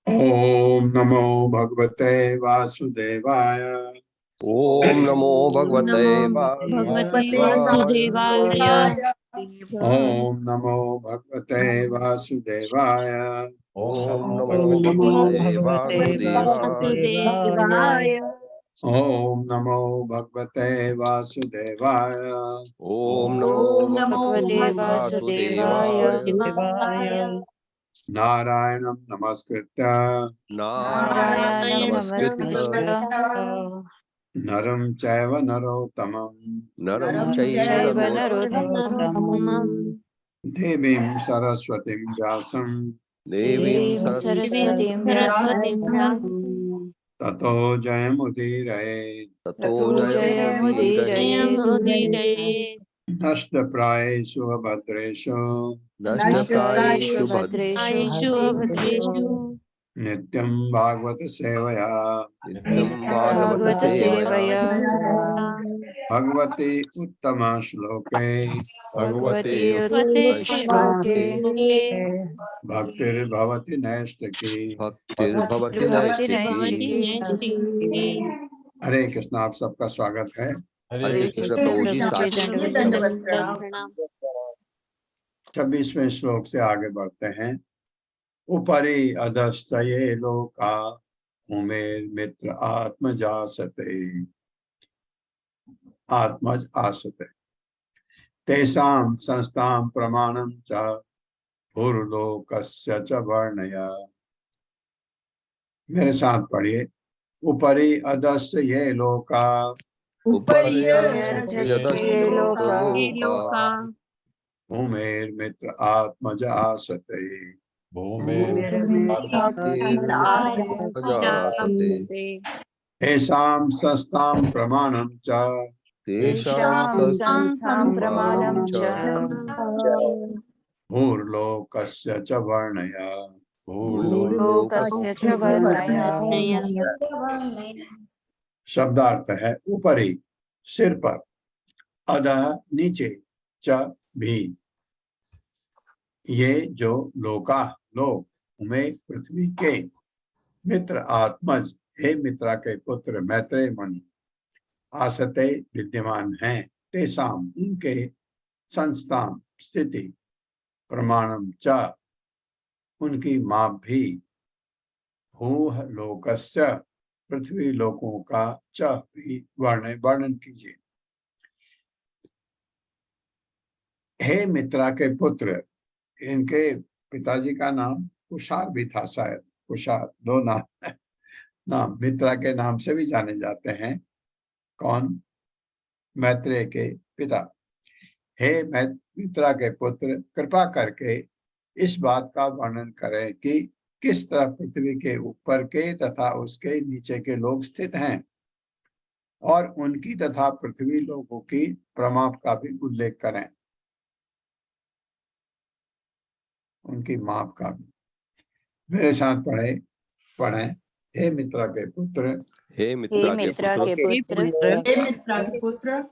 ओम नमो भगवते वासुदेवाय। ओम नमो भगवते वासुदेवाय। ओम नमो भगवते वासुदेवाय। ओम नमो भगवते वासुदेवाय। ओम नमो भगवते वासुदेवाय। ओम नमो भगवते वासुदेवाय। नारायणं नमस्कृत्य नारायणं नमस्कृत्य नरं चैव नरोत्तमं नरं चैव नरोत्तमम् देवीं सरस्वतीं व्यासं देवीं सरस्वतीं व्यासं ततो जयमुदीरये। ततो जयमुदीरये। नष्टप्रायेषु अभद्रेषु नष्टप्रायेषु भद्रेषु नित्यं भागवत सेवया नित्यं भागवत सेवया भगवती उत्तम श्लोके भगवते श्लोके भक्तिर्भवति नैष्ठिकी। भक्तिर्भवति नैष्ठिकी। हरे कृष्ण। आप सबका स्वागत है। हरे कृष्ण प्रभु जी। 26वें श्लोक से आगे बढ़ते हैं। उपरि अधश्च ये लोका उमेर मित्र आत्मजासते आत्मज आसते तेषां संस्थां प्रमाणं च भूर्लोकस्य च वर्णय। मेरे साथ पढ़िए। उपरि अधश्च ये लोका ये लोका भूमेर मित्र आत्मज आसते तेषां संस्थां प्रमाणं च संस्थां प्रमाणं च भूर्लोकस्य च वर्णय। लोकस्य च वर्णय। शब्दार्थ है ऊपरी सिर पर, अधः नीचे, च भी, ये जो लोका लोक उमे पृथ्वी के, मित्र आत्मज हे मित्रा के पुत्र मैत्रेय मुनि, आसते विद्यमान हैं, तेसाम उनके, संस्था स्थिति, प्रमाणम च उनकी माप भी, भूह लोकस्य पृथ्वी लोकों का च भी वर्णन कीजिए। हे मित्रा के पुत्र, इनके पिताजी का नाम कुशार भी था, शायद कुशार, दो नाम मित्रा के नाम से भी जाने जाते हैं। कौन? मैत्रेय के पिता। हे मित्रा के पुत्र, कृपा करके इस बात का वर्णन करें कि किस तरह पृथ्वी के ऊपर के तथा उसके नीचे के लोग स्थित हैं, और उनकी तथा पृथ्वी लोगों की प्रमाप का भी उल्लेख करें, उनकी माप का भी। मेरे साथ पढ़ें। हे मित्रा के पुत्र, हे मित्रा के पुत्र,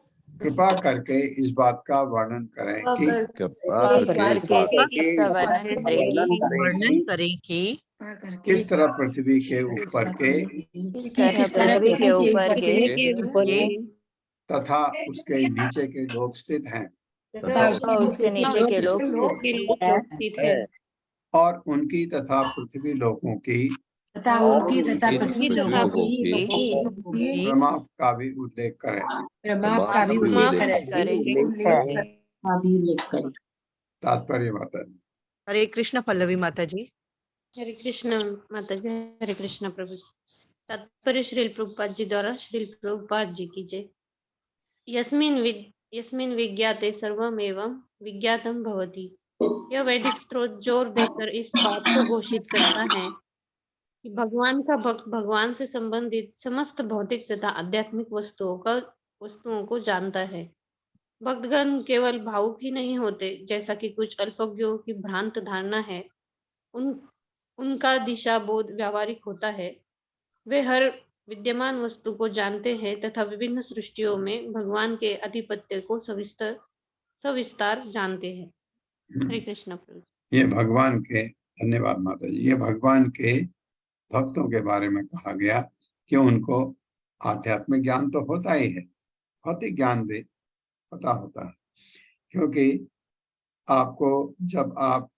कृपा करके इस बात का वर्णन करें कि वर्णन करें कि किस तरह पृथ्वी के ऊपर के तथा उसके नीचे के लोग स्थित हैं, उसके नीचे के लोग स्थित हैं, और उनकी तथा पृथ्वी लोगों की प्रमाप का भी उल्लेख करें। तात्पर्य माता जी। हरे कृष्ण पल्लवी माता जी। हरे कृष्ण माता जी। हरे कृष्ण प्रभु। तात्पर्य श्रील प्रभुपाद जी द्वारा श्रील प्रभुपाद जी की जय। यस्मिन् विज्ञाते सर्वमेवं विज्ञातम भवति। यह वैदिक स्त्रोत जोर देकर इस बात को घोषित करता है कि भगवान का भक्त भगवान से संबंधित समस्त भौतिक तथा आध्यात्मिक वस्तुओं को जानता है। भक्तगण केवल भावुक ही नहीं होते, जैसा कि कुछ अल्पज्ञों की भ्रांत धारणा है। उनका दिशा बोध व्यावहारिक होता है। वे हर विद्यमान वस्तु को जानते हैं तथा विभिन्न सृष्टियों में भगवान के आधिपत्य को सविस्तार जानते हैं। हरे कृष्ण प्रभु। ये भगवान के, धन्यवाद माता जी, ये भगवान के भक्तों के बारे में कहा गया कि उनको आध्यात्मिक ज्ञान तो होता ही है, भौतिक ज्ञान भी पता होता है, क्योंकि आपको जब आप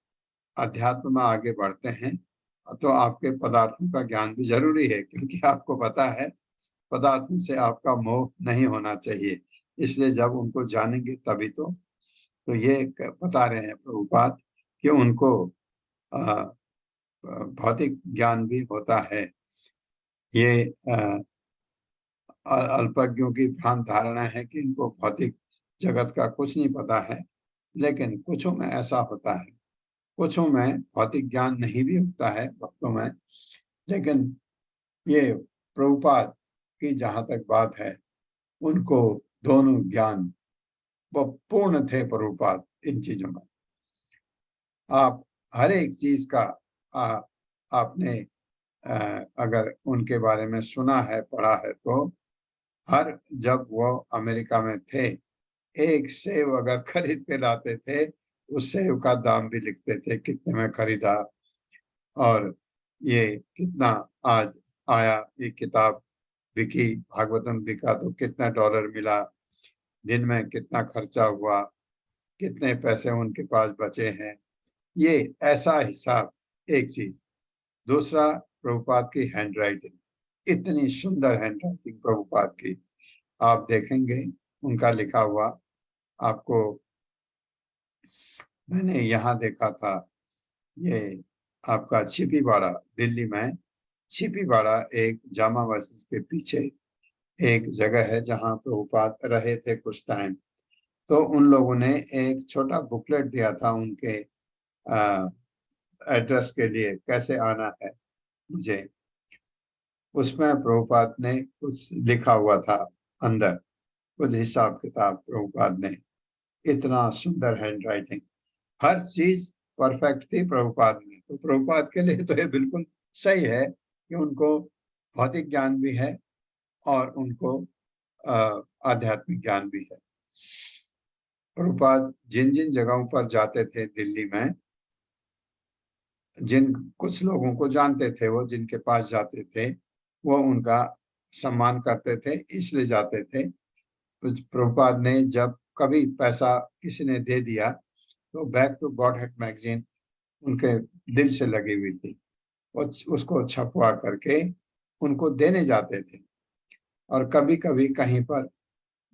अध्यात्म में आगे बढ़ते हैं तो आपके पदार्थों का ज्ञान भी जरूरी है, क्योंकि आपको पता है पदार्थों से आपका मोह नहीं होना चाहिए। इसलिए जब उनको जानेंगे तभी तो ये बता रहे हैं प्रभुपाद कि उनको भौतिक ज्ञान भी होता है। ये अल्पज्ञों की भ्रांत धारणा है कि इनको भौतिक जगत का कुछ नहीं पता है, लेकिन कुछों में ऐसा होता है, कुछों में भौतिक ज्ञान नहीं भी होता है भक्तों में। लेकिन ये प्रभुपाद की जहां तक बात है, उनको दोनों ज्ञान वो पूर्ण थे प्रभुपाद इन चीजों में। आप हर एक चीज का आपने अगर उनके बारे में सुना है, पढ़ा है, तो हर जब वो अमेरिका में थे, एक सेब अगर खरीद के लाते थे, उस सेब का दाम भी लिखते थे, कितने में खरीदा और ये कितना आज आया, ये किताब बिकी, भागवतम बिका तो कितना डॉलर मिला, दिन में कितना खर्चा हुआ, कितने पैसे उनके पास बचे हैं। ये ऐसा हिसाब एक चीज। दूसरा, प्रभुपाद की हैंड राइटिंग, इतनी सुंदर हैंड राइटिंग प्रभुपाद की, आप देखेंगे उनका लिखा हुआ। आपको मैंने यहाँ देखा था, ये आपका छिपीवाड़ा, दिल्ली में छिपीवाड़ा एक जामा मस्जिद के पीछे एक जगह है जहाँ प्रभुपाद रहे थे कुछ टाइम। तो उन लोगों ने एक छोटा बुकलेट दिया था उनके एड्रेस के लिए, कैसे आना है मुझे। उसमें प्रभुपाद ने कुछ लिखा हुआ था अंदर, कुछ हिसाब किताब प्रभुपाद ने। इतना सुंदर हैंड राइटिंग, हर चीज परफेक्ट थी प्रभुपाद में। तो प्रभुपाद के लिए तो ये बिल्कुल सही है कि उनको भौतिक ज्ञान भी है और उनको आध्यात्मिक ज्ञान भी है। प्रभुपाद जिन जिन जगहों पर जाते थे दिल्ली में, जिन कुछ लोगों को जानते थे वो, जिनके पास जाते थे वो उनका सम्मान करते थे, इसलिए जाते थे। प्रभुपाद ने जब कभी पैसा किसी ने दे दिया तो बैक टू गॉडहेड मैगजीन उनके दिल से लगी हुई थी, उसको छपवा करके उनको देने जाते थे। और कभी कभी कहीं पर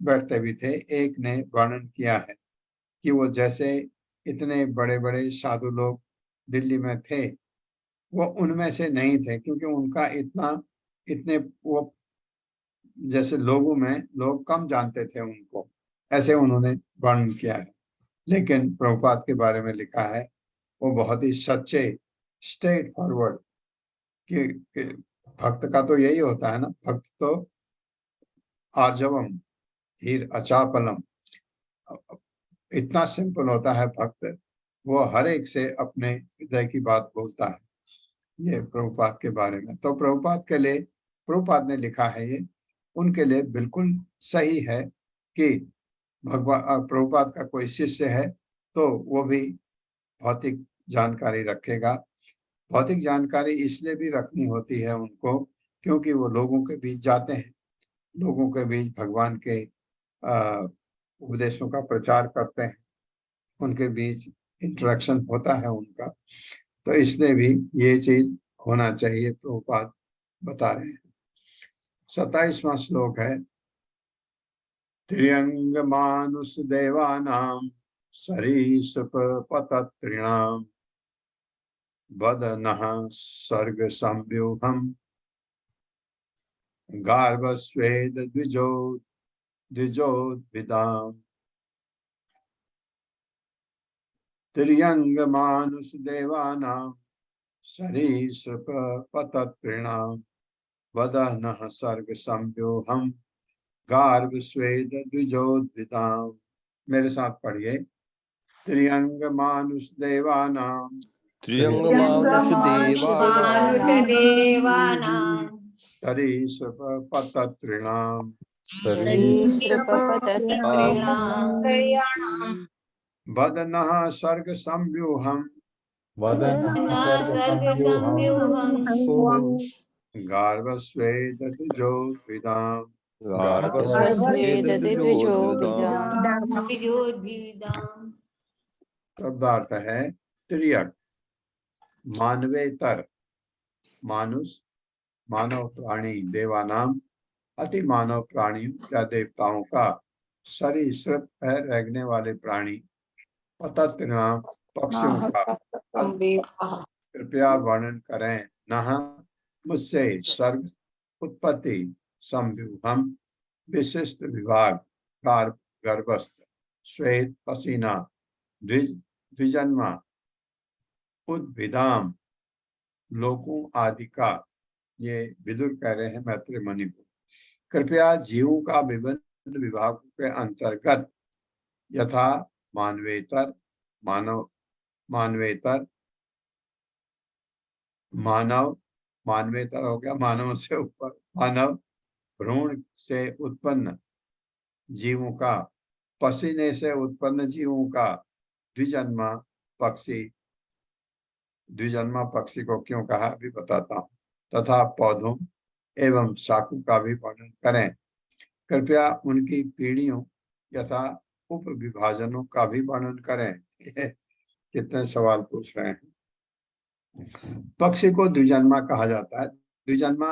बैठते भी थे। एक ने वर्णन किया है कि वो जैसे इतने बड़े बड़े साधु लोग दिल्ली में थे, वो उनमें से नहीं थे, क्योंकि उनका इतने वो जैसे लोगों में लोग कम जानते थे उनको, ऐसे उन्होंने वर्णन किया है। लेकिन प्रभुपाद के बारे में लिखा है वो बहुत ही सच्चे, स्ट्रेट फॉरवर्ड कि भक्त का तो यही होता है ना, भक्त तो आर्जवम हीर अचापलम, इतना सिंपल होता है भक्त, वो हर एक से अपने हृदय की बात बोलता है। ये प्रभुपाद के बारे में। तो प्रभुपाद के लिए प्रभुपाद ने लिखा है, ये उनके लिए बिल्कुल सही है कि भगवान प्रभुपाद का कोई शिष्य है तो वो भी भौतिक जानकारी रखेगा। भौतिक जानकारी इसलिए भी रखनी होती है उनको क्योंकि वो लोगों के बीच जाते हैं, लोगों के बीच भगवान के उपदेशों का प्रचार करते हैं, उनके बीच इंटरेक्शन होता है उनका। तो इसलिए भी ये चीज होना चाहिए, प्रभुपाद बता रहे हैं। 27वां श्लोक है, त्र्यंग मानुष देवानाम सरीसृप पतत्रिणाम वदनः सर्ग संव्यूहम गार्भस्वेद द्विजोद्भिदाम। त्र्यंग मानुष देवानाम सरीसृप पतत्रिणाम वदनः सर्ग संव्यूहम गार्भस्वेद द्विजोद्भिदाम। मेरे साथ पढ़िए, त्र्यंग मानुष देवानाम सरीसृप पतत्रिणाम वदनः सर्ग संव्यूहम गार्भस्वेद द्विजोद्भिदाम। शब्दार्थ है, त्रियक मानवेतर, मानुष मानव प्राणी, देवानाम अति मानव प्राणियों या देवताओं का, सरीसृप है रेंगने वाले प्राणी, पतत्रिणाम पक्षियों का, कृपया वर्णन करें, नह मुझसे, सर्ग उत्पत्ति, संव्यूहम विशिष्ट विभाग, गर्भस्थ, श्वेत पसीना, द्विज द्विजन्मा, उद्भिदाम लोकों आदि का। ये विदुर कह रहे हैं मैत्रेय मुनि को। कृपया जीवों का विभिन्न विभागों के अंतर्गत यथा मानवेतर, मानव मानवेतर, मानव मानवेतर हो गया मानव से ऊपर, मानव भ्रूण से उत्पन्न जीवों का, पसीने से उत्पन्न जीवों का, द्विजन्मा पक्षी, द्विजन्मा पक्षी को क्यों कहा अभी बताता हूँ, तथा पौधों एवं शाखों का भी वर्णन करें। कृपया उनकी पीढ़ियों यथा उप विभाजनों का भी वर्णन करें। कितने सवाल पूछ रहे हैं। पक्षी को द्विजन्मा कहा जाता है। द्विजन्मा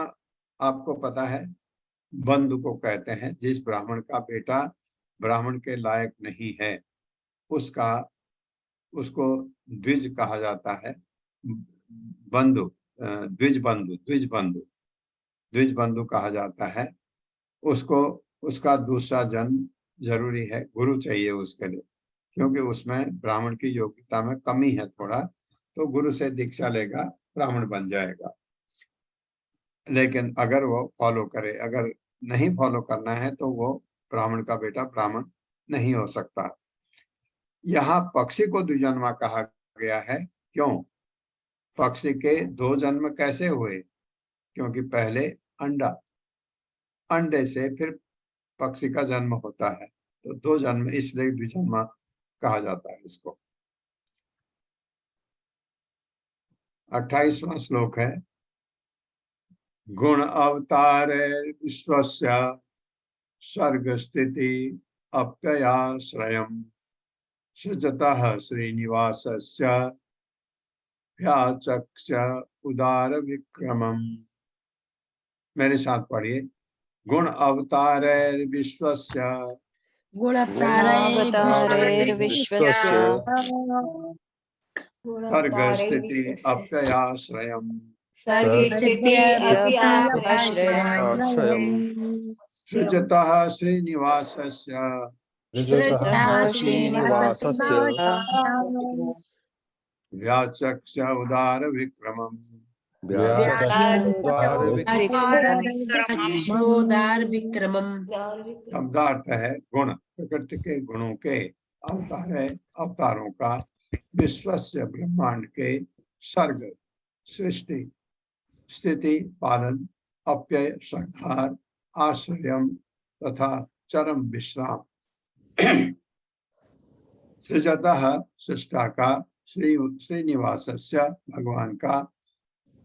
आपको पता है, बंधु को कहते हैं। जिस ब्राह्मण का बेटा ब्राह्मण के लायक नहीं है उसका उसको द्विज कहा जाता है। बंधु, द्विज बंधु, द्विज बंधु, द्विज बंधु कहा जाता है उसको। उसका दूसरा जन्म जरूरी है, गुरु चाहिए उसके लिए, क्योंकि उसमें ब्राह्मण की योग्यता में कमी है थोड़ा, तो गुरु से दीक्षा लेगा, ब्राह्मण बन जाएगा। लेकिन अगर वो फॉलो करे, अगर नहीं फॉलो करना है तो वो ब्राह्मण का बेटा ब्राह्मण नहीं हो सकता। यहाँ पक्षी को द्विजन्मा कहा गया है। क्यों? पक्षी के दो जन्म कैसे हुए? क्योंकि पहले अंडा, अंडे से फिर पक्षी का जन्म होता है, तो दो जन्म, इसलिए द्विजन्मा कहा जाता है इसको। 28वां श्लोक है, गुण अवतारे विश्वस्य सर्ग स्थिति अप्ययाश्रयम् सृजतः श्रीनिवासस्य व्याचक्ष्य उदार विक्रमम्। मेरे साथ पढ़िए, गुण अवतारे विश्वस्य गुणावतारैर्विश्वस्य सर्ग स्थिति अप्ययाश्रयम् सर्गस्थित्यप्याश्रयम् सृजतः श्रीनिवासस्य श्रीनिवासस्य व्याचक्ष्य उदार विक्रमम्। शब्दार्थ है गुण, प्रकृति के गुणों के, अवतार है अवतारों का, विश्वस्य ब्रह्मांड के, सर्ग सृष्टि स्थिति पालन, अप्यय संहार, आश्रयम तथा चरम विश्राम। सृजतः सृष्टा का, श्रीनिवासस्य भगवान का,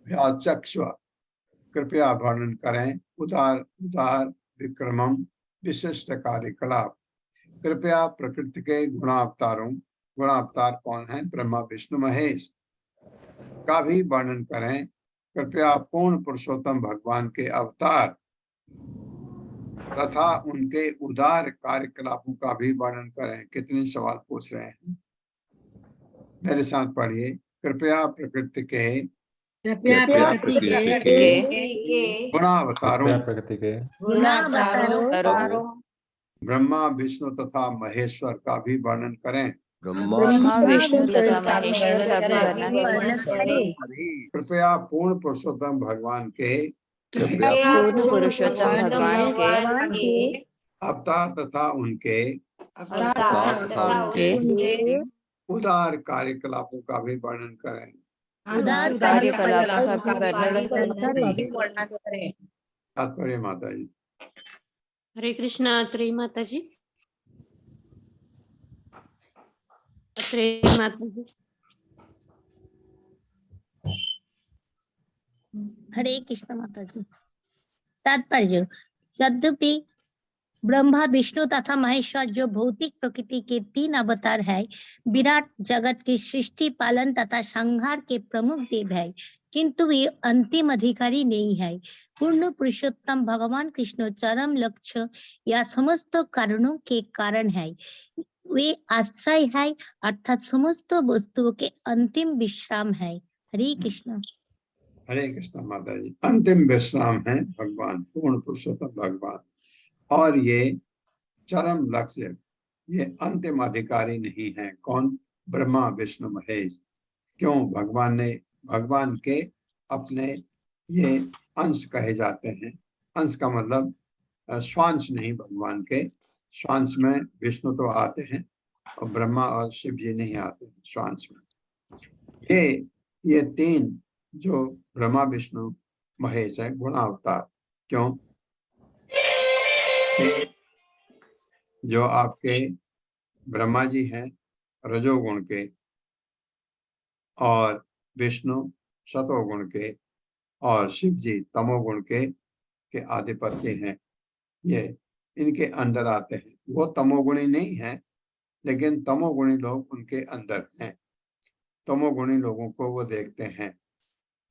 व्याचक्ष्व कृपया वर्णन करें, उदार उदार विक्रमम विशिष्ट कार्यकलाप। कृपया प्रकृति के गुणावतारों, गुणावतार कौन है? ब्रह्मा विष्णु महेश का भी वर्णन करें। कृपया पूर्ण पुरुषोत्तम भगवान के अवतार तथा उनके उदार कार्यकलापों का भी वर्णन करें। कितने सवाल पूछ रहे हैं, मेरे साथ पढ़िए। कृपया प्रकृति के गुणावतारों ब्रह्मा विष्णु तथा महेश्वर का भी वर्णन करें। ब्रह्मा विष्णु तथा महेश्वर का भी वर्णन करें। कृपया पूर्ण पुरुषोत्तम भगवान के पूर्ण पुरुषोत्तम भगवान के अवतार तथा उनके उदार कार्यकलापों का भी वर्णन करें। उदार कार्यकलापों का भी वर्णन करें। तात्पर्य माता जी। हरे कृष्णा। त्रय माता जी। त्रय माता जी। हरे कृष्ण माता जी। तात्पर्य, यद्यपि ब्रह्मा विष्णु तथा महेश्वर जो भौतिक प्रकृति के तीन अवतार है, विराट जगत की सृष्टि पालन तथा संहार के प्रमुख देव है, किंतु वे अंतिम अधिकारी नहीं है। पूर्ण पुरुषोत्तम भगवान कृष्ण चरम लक्ष्य या समस्त कारणों के कारण है। वे आश्रय है, अर्थात समस्त वस्तुओं के अंतिम विश्राम है। हरे कृष्ण। हरे कृष्ण माता जी। अंतिम विश्राम है भगवान, पूर्ण पुरुषोत्तम भगवान, और ये चरम लक्ष्य, ये अंतिम अधिकारी नहीं है। कौन? ब्रह्मा विष्णु महेश। क्यों? भगवान के अपने ये अंश कहे जाते हैं। अंश का मतलब स्वांश नहीं, भगवान के स्वांश में विष्णु तो आते हैं और ब्रह्मा और शिव जी नहीं आते स्वांश में। ये तीन जो ब्रह्मा विष्णु महेश है, गुणावतार। क्यों? जो आपके ब्रह्मा जी हैं रजोगुण के, और विष्णु सतोगुण के, और शिव जी तमोगुण के आधिपत्य हैं। ये इनके अंदर आते हैं। वो तमोगुणी नहीं है, लेकिन तमोगुणी लोग उनके अंदर हैं। तमोगुणी लोगों को वो देखते हैं।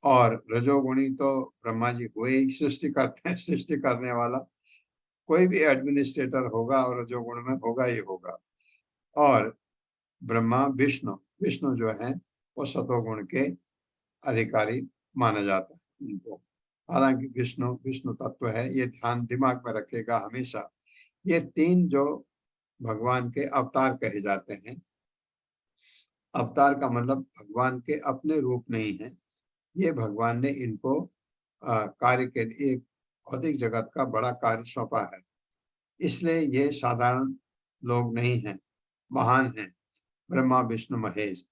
और रजोगुणी तो ब्रह्मा जी हुए ही, सृष्टि करते हैं, सृष्टि करने वाला कोई भी एडमिनिस्ट्रेटर होगा और रजोगुण में होगा ही होगा। और ब्रह्मा विष्णु, विष्णु जो है वो सतोगुण के अधिकारी माना जाता है उनको। हालांकि विष्णु विष्णु तत्व है, ये ध्यान दिमाग में रखेगा हमेशा। ये तीन जो भगवान के अवतार कहे जाते हैं, अवतार का मतलब भगवान के अपने रूप नहीं है, ये भगवान ने इनको कार्य के लिए भौतिक जगत का बड़ा कार्य सौंपा है। इसलिए ये साधारण लोग नहीं हैं, महान हैं, ब्रह्मा विष्णु महेश।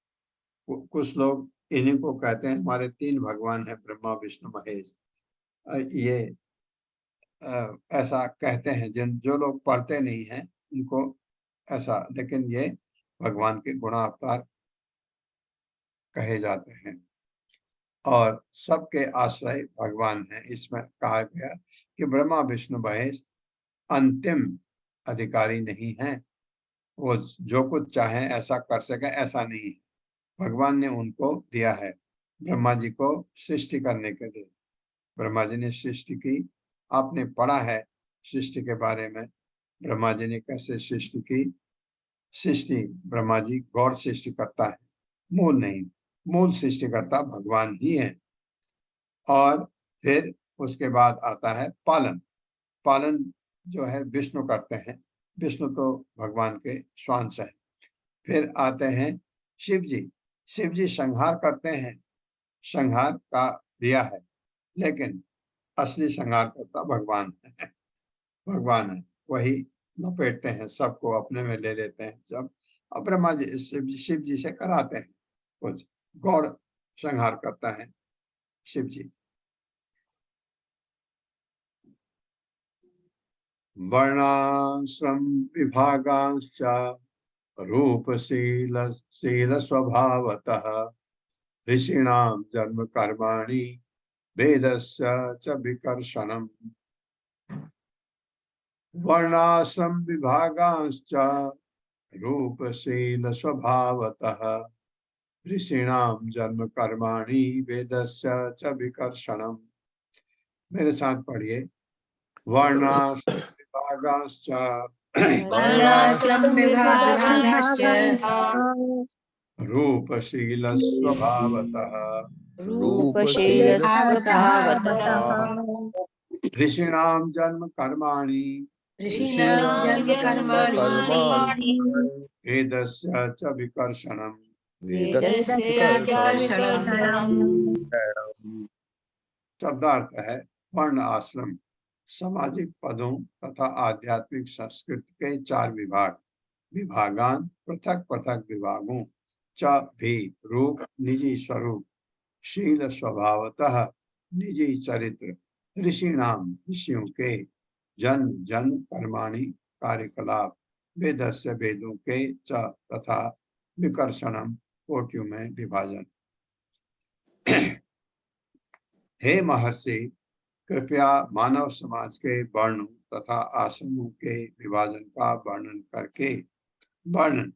कुछ लोग इन्हीं को कहते हैं हमारे तीन भगवान हैं, ब्रह्मा विष्णु महेश। ये ऐसा कहते हैं जो लोग पढ़ते नहीं हैं उनको ऐसा, लेकिन ये भगवान के गुणावतार कहे जाते हैं और सबके आश्रय भगवान हैं। इसमें कहा गया कि ब्रह्मा विष्णु महेश अंतिम अधिकारी नहीं है, वो जो कुछ चाहे ऐसा कर सके ऐसा नहीं है। भगवान ने उनको दिया है ब्रह्मा जी को सृष्टि करने के लिए। ब्रह्मा जी ने सृष्टि की, आपने पढ़ा है सृष्टि के बारे में, ब्रह्मा जी ने कैसे सृष्टि की। सृष्टि ब्रह्मा जी गौर सृष्टि करता है, मूल नहीं, मूल सृष्टिकर्ता भगवान ही है। और फिर उसके बाद आता है पालन। पालन जो है विष्णु करते हैं, विष्णु तो भगवान के स्वांश है। फिर आते हैं शिव जी, शिव जी संहार करते हैं, संहार का दिया है, लेकिन असली संहार करता भगवान है, भगवान है, वही लपेटते हैं, सबको अपने में ले लेते हैं सब। अब ब्रह्मा जी शिव जी से कराते हैं कुछ, गौड़ संहार करता है शिव जी। वर्णाश्रम विभागांश्च रूपशील स्वभावतः ऋषीणां जन्म कर्माणि वेदस्य च विकर्षणम्। वर्णाश्रम विभागांश्च रूपशील स्वभावतः ऋषीणां जन्म कर्माणि वेदस्य च विकर्षणम्। मेरे साथ पढ़िए, वर्णाश्रम विभागांश्च रूपशील स्वभावतः ऋषीणां जन्म कर्माणि वेदस्य च विकर्षणम्। शब्दार्थ है वर्ण आश्रम सामाजिक पदों तथा आध्यात्मिक संस्कृति के चार विभाग, विभागान पृथक पृथक विभागों, च भी रूप निजी स्वरूप, शील स्वभावतः निजी चरित्र, ऋषिणाम ऋषियों के, जन्म जन्म कर्माणि कार्यकलाप, वेदस्य वेदों के, च तथा विकर्षणम कोटियों में विभाजन। हे महर्षि, कृपया मानव समाज के वर्णों तथा आश्रमों के विभाजन का वर्णन करके वर्णन,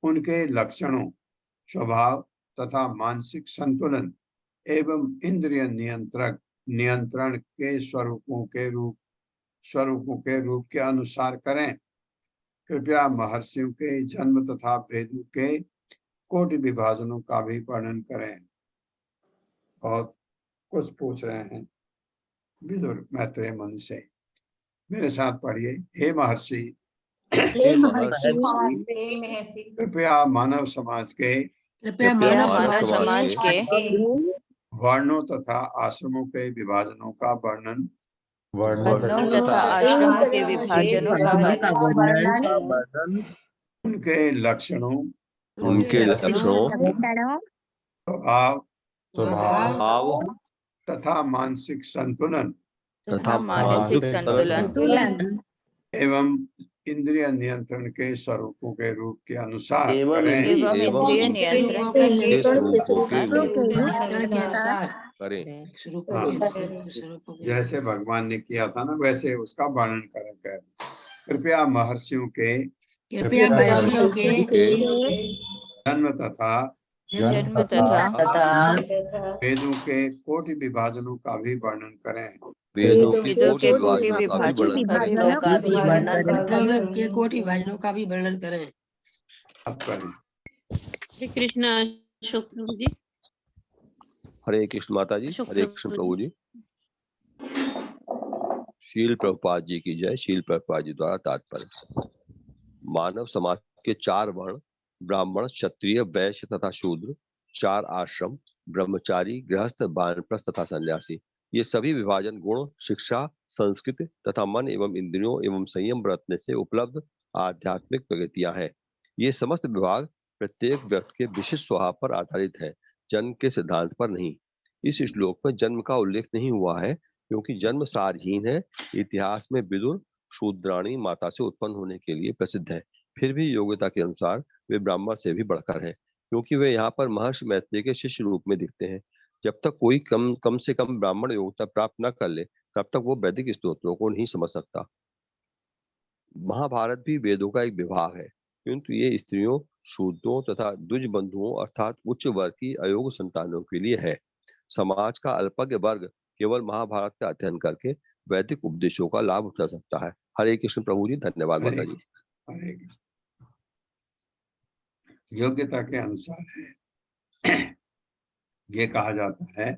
उनके लक्षणों, स्वभाव तथा मानसिक संतुलन एवं इंद्रिय नियंत्रण के स्वरूपों के रूप के अनुसार करें। कृपया महर्षियों के जन्म तथा वेदों के कोटि विभाजनों का भी वर्णन करें। और कुछ पूछ रहे हैं विदुर मैत्रेय मुनि से, मेरे साथ पढ़िए। हे महर्षि, कृपया मानव समाज के वर्णों तथा आश्रमों के विभाजनों का वर्णन उनके लक्षणों, स्वभाव तथा मानसिक संतुलन एवं इंद्रिय नियंत्रण के स्वरूपों के रूप के अनुसार करें। जैसे भगवान ने किया था ना, वैसे उसका वर्णन करें। कृपया महर्षियों के जन्म तथा जन्म तथा वेदों के कोटि विभाजनों का भी वर्णन करें। वेदों वेदों के कोटि विभाजनों विभाजनों का भी वर्णन करें। के कोटि भाजनों का भी वर्णन करें। तात्पर्य। श्री कृष्ण अशोक प्रभु जी। हरे कृष्ण माता जी। हरे कृष्ण प्रभु जी। शील प्रभुपाद जी की जय। शील प्रभुपाद जी द्वारा तात्पर्य। मानव समाज के 4 वर्ण ब्राह्मण, क्षत्रिय, वैश्य तथा शूद्र, 4 आश्रम ब्रह्मचारी, गृहस्थ, वानप्रस्थ तथा सन्यासी, ये सभी विभाजन गुण, शिक्षा, संस्कृति तथा मन एवं इंद्रियों एवं संयम बरतने से उपलब्ध आध्यात्मिक प्रगतियां हैं। ये समस्त विभाग प्रत्येक व्यक्ति के विशिष्ट स्वभाव पर आधारित है, जन्म के सिद्धांत पर नहीं। इस श्लोक में जन्म का उल्लेख नहीं हुआ है क्योंकि जन्म सारहीन है। इतिहास में विदुर शूद्राणी माता से उत्पन्न होने के लिए प्रसिद्ध है। फिर भी योग्यता के अनुसार वे ब्राह्मण से भी बढ़कर हैं क्योंकि वे यहाँ पर महर्षि मैत्रेय के शिष्य रूप में दिखते हैं। जब तक कोई कम से कम ब्राह्मण योग्यता प्राप्त न कर ले तब तक वो वैदिक स्तोत्रों को नहीं समझ सकता। महाभारत भी वेदों का एक विभाग है किंतु ये स्त्रियों, शूद्रों तथा द्विज बंधुओं अर्थात उच्च वर्ग की अयोग्य संतानों के लिए है। समाज का अल्पज्ञ वर्ग केवल महाभारत का अध्ययन करके वैदिक उपदेशों का लाभ उठा सकता है। हरे कृष्ण प्रभु जी। धन्यवाद माता जी। हरे कृष्ण। योग्यता के अनुसार है। ये कहा जाता है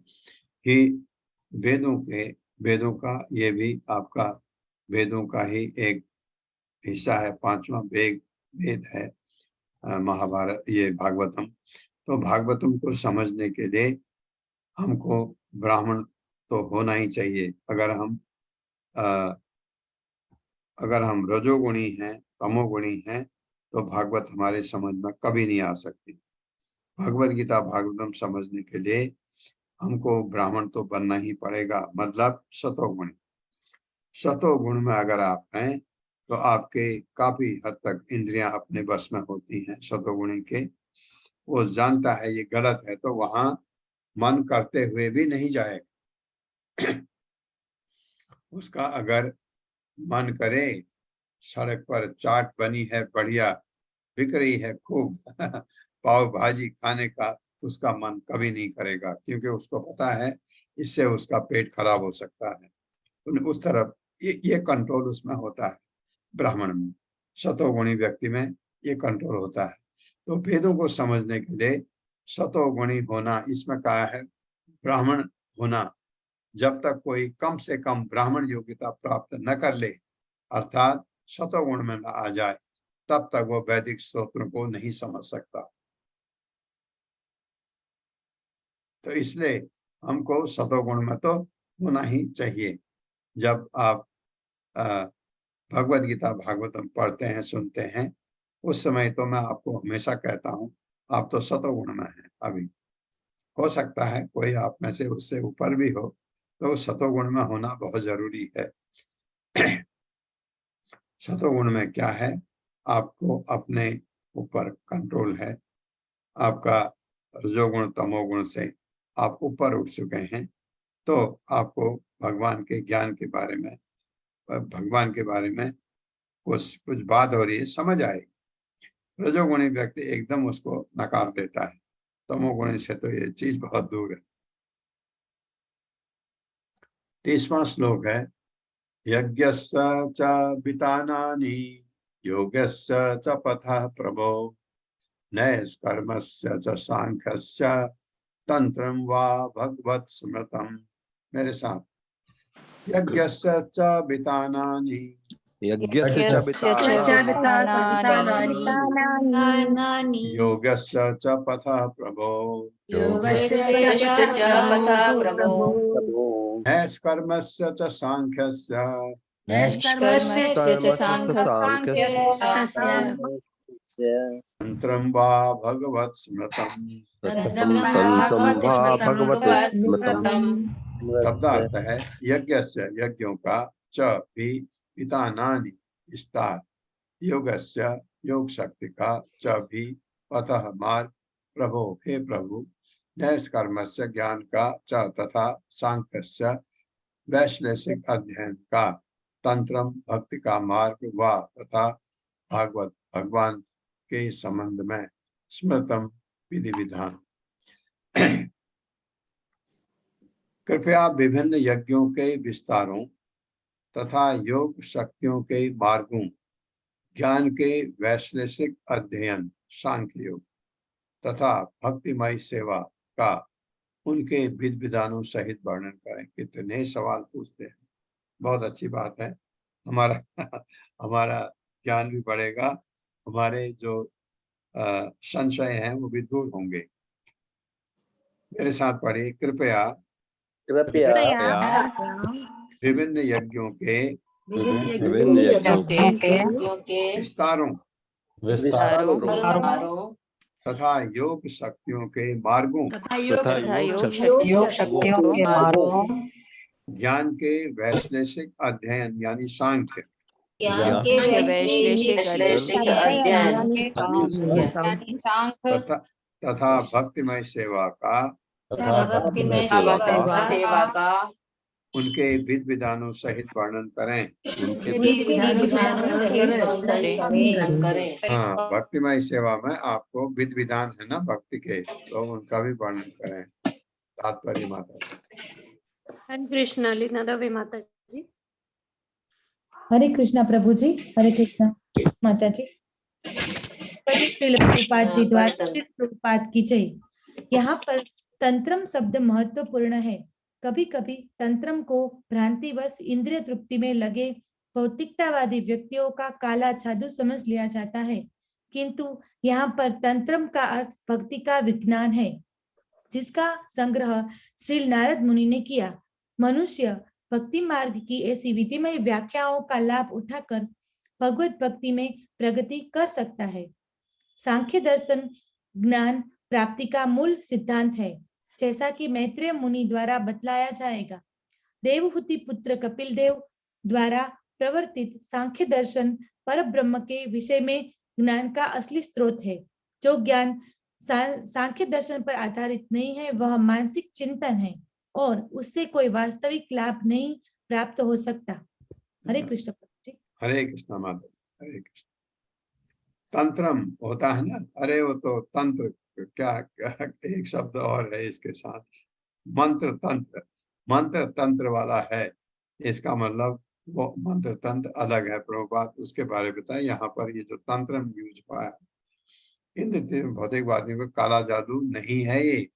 कि वेदों का ये भी आपका वेदों का ही एक हिस्सा है। 5वां वेद है महाभारत, ये भागवतम। तो भागवतम को समझने के लिए हमको ब्राह्मण तो होना ही चाहिए। अगर हम रजोगुणी हैं, तमोगुणी हैं, तो भागवत हमारे समझ में कभी नहीं आ सकती। भगवद गीता भागवतम समझने के लिए हमको ब्राह्मण तो बनना ही पड़ेगा, मतलब सतोगुणी। सतोगुण में अगर आप हैं तो आपके काफी हद तक इंद्रियां अपने बस में होती हैं। सतोगुणी के वो जानता है ये गलत है तो वहां मन करते हुए भी नहीं जाएगा। उसका अगर मन करे, सड़क पर चाट बनी है बढ़िया, बिक रही है खूब, पाव भाजी खाने का, उसका मन कभी नहीं करेगा क्योंकि उसको पता है इससे उसका पेट खराब हो सकता है। तो उस तरफ ये कंट्रोल उसमें होता है। ब्राह्मण में, सतोगुणी व्यक्ति में ये कंट्रोल होता है। तो वेदों को समझने के लिए सतोगुणी होना, इसमें कहा है ब्राह्मण होना। जब तक कोई कम से कम ब्राह्मण योग्यता प्राप्त न कर ले, अर्थात सतोगुण में न आ जाए, तब तक वो वैदिक स्तोत्रों को नहीं समझ सकता। तो इसलिए हमको सतोगुण में तो होना ही चाहिए। जब आप भगवद गीता भागवतम पढ़ते हैं, सुनते हैं, उस समय तो मैं आपको हमेशा कहता हूं आप तो सतोगुण में हैं। अभी हो सकता है कोई आप में से उससे ऊपर भी हो, तो सतोगुण में होना बहुत जरूरी है। सतोगुण में क्या है, आपको अपने ऊपर कंट्रोल है। आपका रजोगुण तमोगुण से आप ऊपर उठ चुके हैं, तो आपको भगवान के ज्ञान के बारे में, भगवान के बारे में कुछ बात हो रही है, समझ आएगी। रजोगुणी व्यक्ति एकदम उसको नकार देता है, तमोगुणी से तो ये चीज बहुत दूर है। 30वां श्लोक है, यज्ञस्य च वितानानि योगस्य च पथः प्रभो नैष्कर्मस्य च सांख्यस्य तंत्रं वा भगवत् स्मृतम्। मेरे साथ, यज्ञस्य च वितानानि यज्ञस्य योगस्य च पथः प्रभो नैष्कर्मस्य च सांख्यस्य तंत्रं वा भगवत् स्मृतम्। शब्दार्थ है यज्ञस्य, यज्ञों का, च भी, वितानानि विस्तार, योगस्य योग शक्ति का, च भी, पथः मार्ग, प्रभो हे प्रभु, नैष्कर्मस्य ज्ञान का, च तथा सांख्यस्य वैश्लेषिक अध्ययन का, तंत्रम भक्ति का मार्ग, व तथा भागवत भगवान के संबंध में, स्मृतम विधि विधान। कृपया विभिन्न यज्ञों के विस्तारों तथा योग शक्तियों के मार्गों, ज्ञान के वैश्लेषिक अध्ययन, सांख्य योग तथा भक्तिमय सेवा का उनके विधि विधानों सहित वर्णन करें। कितने सवाल पूछते हैं, बहुत अच्छी बात है। हमारा हमारा ज्ञान भी बढ़ेगा, हमारे जो संशय हैं वो भी दूर होंगे। मेरे साथ पढ़िए। कृपया विभिन्न यज्ञों के विभिन्न यज्ञों के विस्तारों तथा योग शक्तियों के मार्गों, तथा योग तथा योग योग शक्तियों को मार्गों, ज्ञान के वैश्लेषिक अध्ययन यानी सांख्य ज्ञान के वैश्लेषिक अध्ययन तथा भक्तिमय सेवा का सेवा का उनके विधि विधानों सहित वर्णन करें। हाँ, भक्तिमय सेवा में आपको विधि विधान है ना भक्ति के, तो उनका भी वर्णन करें। तात्पर्य माता जी। हरे कृष्णा लीना दवे माता जी। हरे कृष्णा प्रभु जी, हरे कृष्णा माता जी। श्रील प्रभुपाद जी द्वारा श्रील प्रभुपाद की जय। यहाँ पर तंत्रम शब्द महत्वपूर्ण है। कभी कभी तंत्रम को भ्रांतिवश इंद्रिय तृप्ति में लगे भौतिकतावादी व्यक्तियों का काला जादू समझ लिया जाता है, किंतु यहाँ पर तंत्रम का अर्थ भक्ति का विज्ञान है, जिसका संग्रह श्री नारद मुनि ने किया। मनुष्य भक्ति मार्ग की ऐसी विधिमय व्याख्याओं का लाभ उठाकर भगवत भक्ति में प्रगति कर सकता है। सांख्य दर्शन ज्ञान प्राप्ति का मूल सिद्धांत है, जैसा कि मैत्रेय मुनि द्वारा बतलाया जाएगा। देवहूति पुत्र कपिल देव द्वारा प्रवर्तित सांख्य दर्शन पर ब्रह्म के विषय में ज्ञान का असली स्रोत है। जो ज्ञान सांख्य दर्शन पर आधारित नहीं है, वह मानसिक चिंतन है और उससे कोई वास्तविक लाभ नहीं प्राप्त हो सकता। हरे कृष्ण जी। हरे कृष्णा माता, हरे कृष्ण। तंत्रम होता है ना, अरे वो तो तंत्र क्या, एक शब्द और है इसके साथ, मंत्र तंत्र, मंत्र तंत्र वाला है। इसका मतलब वो मंत्र तंत्र अलग है। प्रभुपाद उसके बारे में बताए। यहाँ पर ये जो तंत्र यूज हुआ है, इंद्र भौतिकवादी में काला जादू नहीं है। ये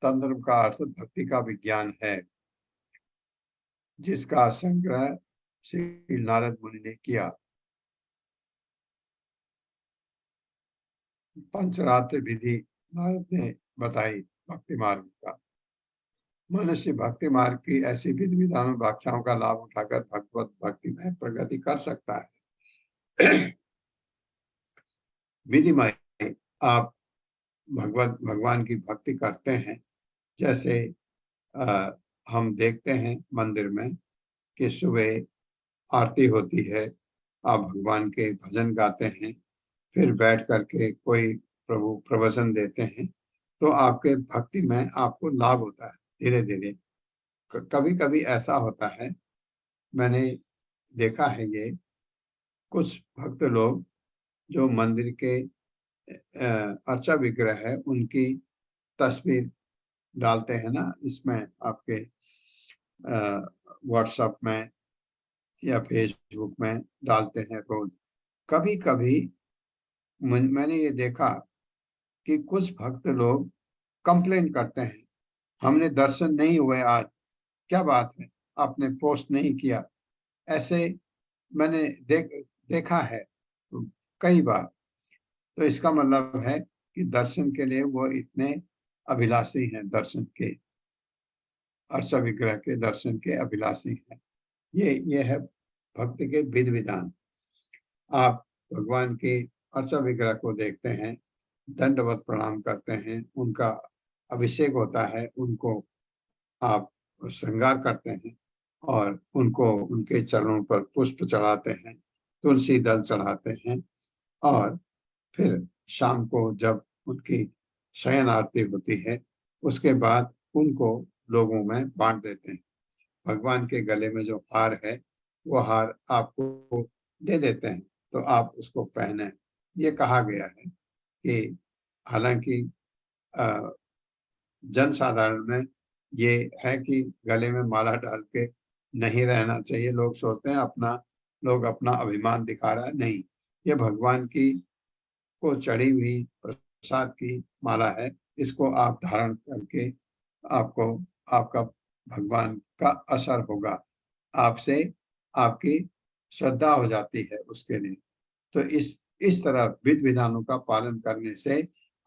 तंत्र का अर्थ भक्ति का विज्ञान है, जिसका संग्रह श्री नारद मुनि ने किया। पंचरात्र विधि नारद ने बताई भक्ति मार्ग का। मनुष्य भक्ति मार्ग की ऐसी विधि विधानों व्याख्याओं का लाभ उठाकर भगवत भक्ति में प्रगति कर सकता है। विधिमय आप भगवान की भक्ति करते हैं। जैसे हम देखते हैं मंदिर में कि सुबह आरती होती है, आप भगवान के भजन गाते हैं, फिर बैठ करके कोई प्रभु प्रवचन देते हैं, तो आपके भक्ति में आपको लाभ होता है धीरे धीरे। कभी कभी ऐसा होता है, मैंने देखा है, ये कुछ भक्त लोग जो मंदिर के अर्चा विग्रह है उनकी तस्वीर डालते हैं ना, इसमें आपके व्हाट्सएप में या फेसबुक में डालते हैं रोज। कभी कभी मैंने ये देखा कि कुछ भक्त लोग कंप्लेन करते हैं, हमने दर्शन नहीं हुए आज, क्या बात है आपने पोस्ट नहीं किया। ऐसे मैंने देखा है कई बार। तो इसका मतलब है कि दर्शन के लिए वो इतने अभिलाषी हैं, दर्शन के, अर्चा विग्रह के दर्शन के अभिलाषी हैं। ये है भक्ति के विधि विधान। आप भगवान के अर्चा विग्रह को देखते हैं, दंडवत प्रणाम करते हैं, उनका अभिषेक होता है, उनको आप श्रृंगार करते हैं और उनको उनके चरणों पर पुष्प चढ़ाते हैं, तुलसी दल चढ़ाते हैं, और फिर शाम को जब उनकी शयन आरती होती है उसके बाद उनको लोगों में बांट देते हैं। भगवान के गले में जो हार है वो हार आपको दे देते हैं, तो आप उसको पहने। ये कहा गया है कि हालांकि जनसाधारण में ये है कि गले में माला डाल के नहीं रहना चाहिए। लोग सोचते हैं लोग अपना अभिमान दिखा रहा है, नहीं, ये भगवान की को चढ़ी हुई प्रसाद की माला है। इसको आप धारण करके आपको आपका भगवान का असर होगा, आपसे आपकी श्रद्धा हो जाती है उसके लिए। तो इस तरह विधि विधानों का पालन करने से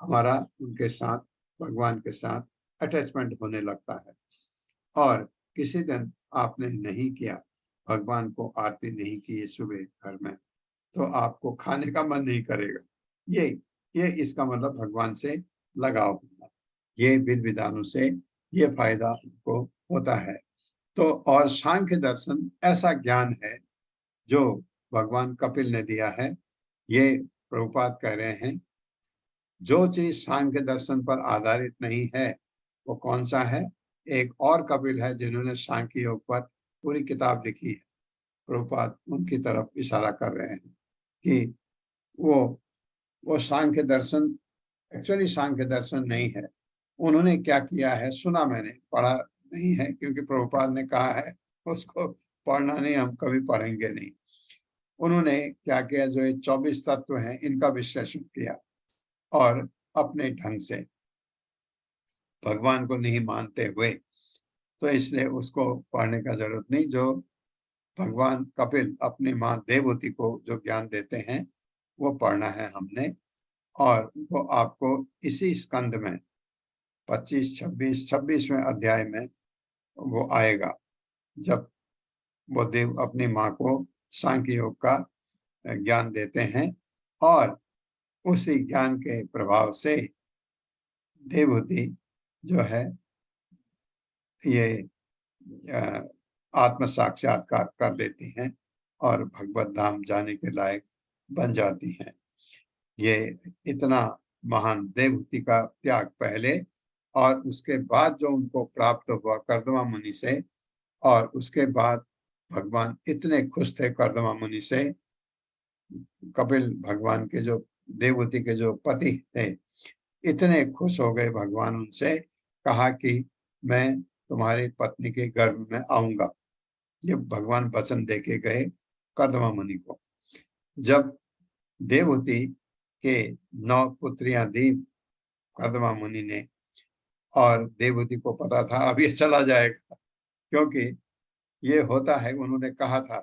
हमारा उनके साथ, भगवान के साथ अटैचमेंट होने लगता है। और किसी दिन आपने नहीं किया, भगवान को आरती नहीं की सुबह घर में, तो आपको खाने का मन नहीं करेगा। ये इसका मतलब भगवान से लगाव होना। ये विधि विधानों से ये फायदा उनको होता है। तो और सांख्य दर्शन ऐसा ज्ञान है जो भगवान कपिल ने दिया है। ये प्रभुपाद कह रहे हैं, जो चीज सांख्य दर्शन पर आधारित नहीं है वो कौन सा है। एक और कपिल है जिन्होंने सांख्य योग पर पूरी किताब लिखी है। प्रभुपाद उनकी तरफ इशारा कर रहे हैं कि वो सांख्य दर्शन एक्चुअली सांख्य दर्शन नहीं है। उन्होंने क्या किया है सुना, मैंने पढ़ा नहीं है, क्योंकि प्रभुपाद ने कहा है उसको पढ़ना नहीं, हम कभी पढ़ेंगे नहीं। उन्होंने क्या किया, जो ये 24 तत्व हैं इनका विश्लेषण किया और अपने ढंग से भगवान को नहीं मानते हुए, तो इसलिए उसको पढ़ने का जरूरत नहीं। जो भगवान कपिल अपनी माँ देवहूति को जो ज्ञान देते हैं वो पढ़ना है हमने। और वो आपको इसी स्कंद में 25, 26, 26वें अध्याय में वो आएगा, जब वो देव अपनी माँ को सांख्य योग का ज्ञान देते हैं और उसी ज्ञान के प्रभाव से देवहूति जो है ये आत्म साक्षात्कार कर लेती हैं और भगवत धाम जाने के लायक बन जाती हैं। ये इतना महान देवहूति का त्याग पहले और उसके बाद जो उनको प्राप्त हुआ कर्दमा मुनि से, और उसके बाद भगवान इतने खुश थे कर्दमा मुनि से। कपिल भगवान के जो देवहूति के जो पति थे इतने खुश हो गए भगवान उनसे, कहा कि मैं तुम्हारी पत्नी के गर्भ में आऊंगा। ये भगवान वचन देके गए कर्दमा मुनि को। जब देवहूति के 9 पुत्रियां दी कर्दमा मुनि ने, और देवहूति को पता था अब ये चला जाएगा, क्योंकि ये होता है, उन्होंने कहा था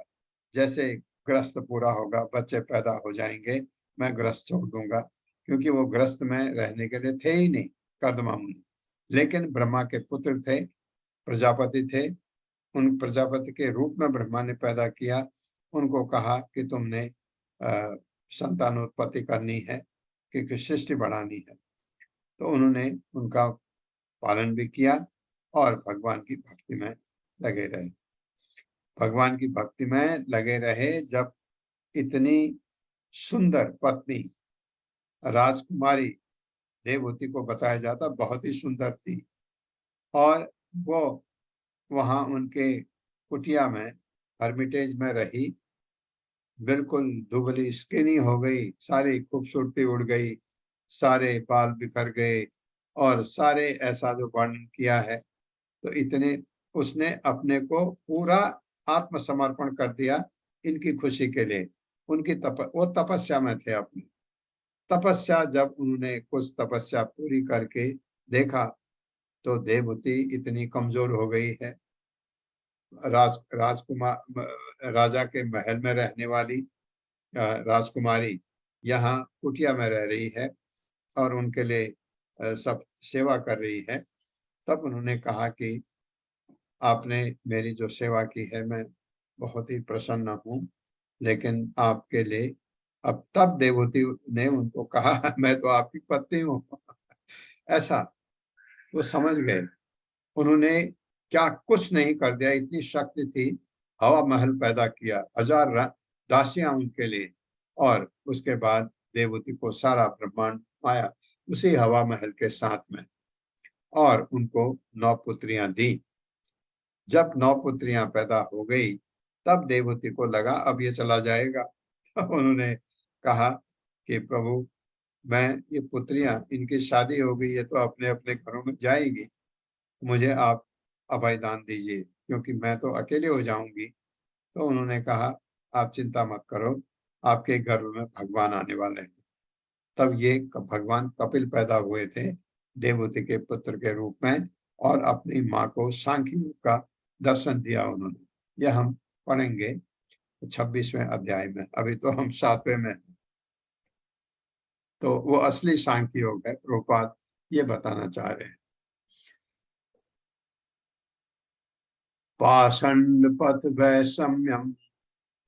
जैसे ग्रस्त पूरा होगा, बच्चे पैदा हो जाएंगे, मैं ग्रस्त छोड़ दूंगा, क्योंकि वो ग्रस्त में रहने के लिए थे ही नहीं कर्दमा मुनि। लेकिन ब्रह्मा के पुत्र थे, प्रजापति थे, उन प्रजापति के रूप में ब्रह्मा ने पैदा किया। उनको कहा कि तुमने संतानोत्पत्ति करनी है, क्योंकि सृष्टि बढ़ानी है। तो उन्होंने उनका पालन भी किया और भगवान की भक्ति में लगे रहे। भगवान की भक्ति में लगे रहे। जब इतनी सुंदर पत्नी राजकुमारी देवहूति को बताया जाता बहुत ही सुंदर थी, और वो वहां उनके कुटिया में हर्मिटेज में रही, बिल्कुल दुबली स्किनी हो गई, सारी खूबसूरती उड़ गई, सारे बाल बिखर गए, और सारे ऐसा जो वर्णन किया है, तो इतने उसने अपने को पूरा आत्मसमर्पण कर दिया इनकी खुशी के लिए। उनकी वो तपस्या में थे अपनी तपस्या। जब उन्होंने कुछ तपस्या पूरी करके देखा तो देवहूति इतनी कमजोर हो गई है। राजकुमार राजा के महल में रहने वाली राजकुमारी यहाँ कुटिया में रह रही है और उनके लिए सब सेवा कर रही है। तब उन्होंने कहा कि आपने मेरी जो सेवा की है मैं बहुत ही प्रसन्न हूँ, लेकिन आपके लिए अब तब देवहूति ने उनको कहा मैं तो आपकी पत्नी हूँ ऐसा वो समझ गए। उन्होंने क्या कुछ नहीं कर दिया, इतनी शक्ति थी, हवा महल पैदा किया, 1000 दासियां उनके लिए, और उसके बाद देवहूति को सारा ब्रह्मांड आया उसी हवा महल के साथ में, और उनको 9 पुत्रियां दी। जब 9 पुत्रियां पैदा हो गई तब देवहूति को लगा अब ये चला जाएगा। उन्होंने कहा कि प्रभु मैं ये पुत्रियां, इनकी शादी हो गई है तो अपने अपने घरों में जाएगी, मुझे आप अभयदान दीजिए क्योंकि मैं तो अकेले हो जाऊंगी। तो उन्होंने कहा आप चिंता मत करो, आपके घर में भगवान आने वाले हैं। तब ये भगवान कपिल पैदा हुए थे देवहूति के पुत्र के रूप में, और अपनी माँ को सांख्य योग का दर्शन दिया उन्होंने। यह हम पढ़ेंगे 26वें अध्याय में, अभी तो हम 7वें में। तो वो असली सांख्य योग है, प्रभुपाद ये बताना चाह रहे हैं। पाषंड पथ वैषम्यम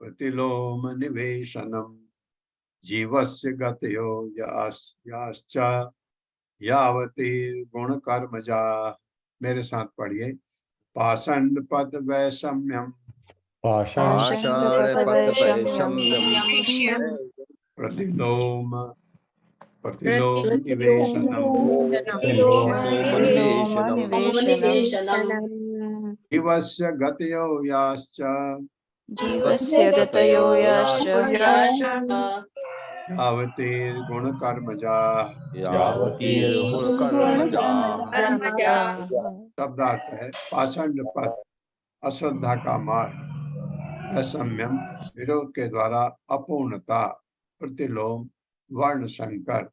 प्रतिलोम निवेशनम जीवस्य गतयो याश्च यावती गुण कर्मजा। मेरे साथ पढ़िए। पाषंड पद वैषम्यम प्रतिलोम प्रतिलोम निवेशनम जीवस्य गतयो याश्च जीवस्य गतयो याश्च यावतीर्गुण कर्मजा। शब्दार्थ है पाषंड पथ अश्रद्धा का मार्ग, असम्यम विरोध के द्वारा अपूर्णता, प्रतिलोम वर्ण संकर,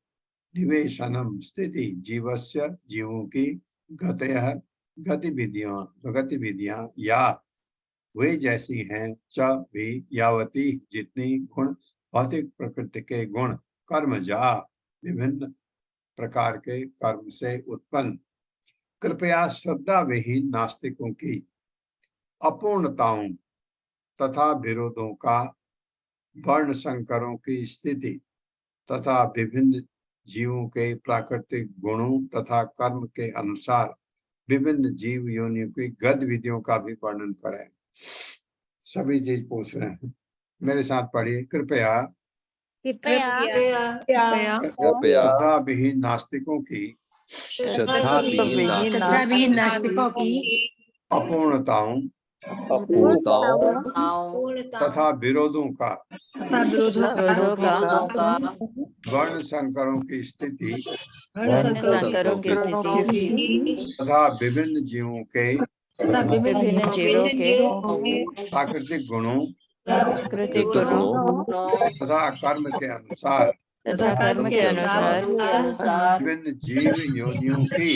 निवेशनम स्थिति, जीवस्य जीवों की, गतयः गतिविधियां या वे जैसी हैं, च भी यावती जितनी, गुण भौतिक प्रकृति के गुण, कर्मजा विभिन्न प्रकार के कर्म से उत्पन्न। कृपया श्रद्धा विहीन नास्तिकों की अपूर्णताओं तथा विरोधों का, वर्ण संकरों की स्थिति तथा विभिन्न जीवों के प्राकृतिक गुणों तथा कर्म के अनुसार विभिन्न जीव योनियों की गतिविधियों का भी वर्णन करें। सभी चीज पूछ रहे हैं, मेरे साथ पढ़िए। कृपया श्रद्धा विहीन नास्तिकों की नास्तिकों की अपूर्णताओं तथा विरोधों का, वर्ण संकरों की स्थिति तथा विभिन्न जीवों के प्राकृतिक गुणों तथा कर्म के अनुसार विभिन्न जीव योनियों की